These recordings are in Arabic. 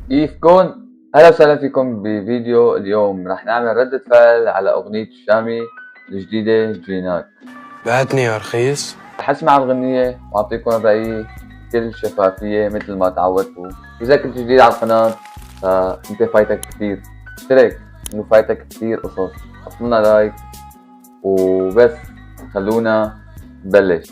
كيفكن؟ أهلا وسهلا فيكم بفيديو. اليوم رح نعمل ردة فعل على أغنية الشامي الجديدة جينات. بعتني يا رخيص. رح أسمع الغنية وأعطيكم رأيي بكل شفافية مثل ما تعودتوا. إذا كنت جديد على القناة فأنت فايتك كتير، اشترك إنه فايتك كتير قصص. حطلنا لايك وبس، خلونا نبلش.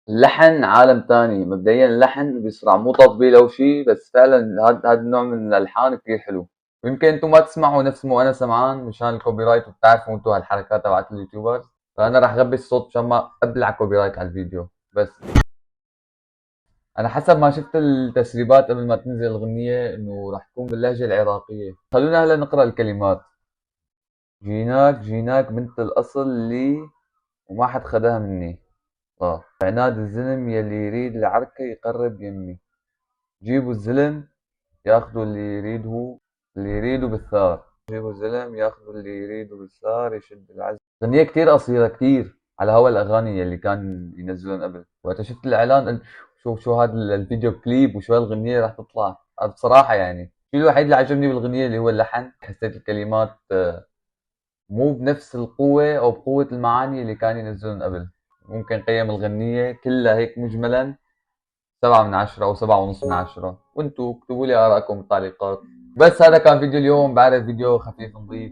اللحن عالم تاني. مبدئيا اللحن بيصرع، مو تطبيل او شيء، بس فعلا هذا النوع من الالحان كثير حلو. ويمكن انتم ما تسمعوا نفس مو انا سمعان مشان الكوبي رايت، وبتعرفوا انتم هالحركات تبعت اليوتيوبرز، فانا راح اغبي الصوت مشان ما ابلع كوبي رايت على الفيديو. بس انا حسب ما شفت التسريبات قبل ما تنزل الاغنيه انه راح تكون باللهجه العراقيه. خلونا هلا نقرا الكلمات. جيناك جيناك بنت الاصل لي وما حد خدها مني. عناد الزلم يلي يريد العركة يقرب يمي. جيبوا الزلم ياخذوا اللي يريده، اللي يريده بالثار. جيبوا الزلم ياخذوا اللي يريده بالثار يشد العزم. غنية كتير قصيرة كتير على هوا الأغاني اللي كان ينزلون قبل. وقت شفت الإعلان قلت شو هذا الفيديو كليب وشو هالغنية راح تطلع. بصراحة يعني الشيء الوحيد اللي عجبني بالغنية اللي هو اللحن. حسيت الكلمات مو بنفس القوة أو بقوة المعاني اللي كانوا ينزلون قبل. ممكن قيم الغنية كلها هيك مجملا 7/10 أو 7.5/10. وانتوا اكتبوا لي آرائكم بالتعليقات. بس هذا كان فيديو اليوم. بعرف فيديو خفيف نظيف،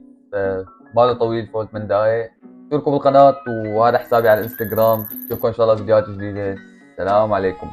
ما له طويل فوق 8 دقايق. اشتركوا بالقناة، وهذا حسابي على الانستغرام. اشوفكم ان شاء الله فيديوهات جديدة. السلام عليكم.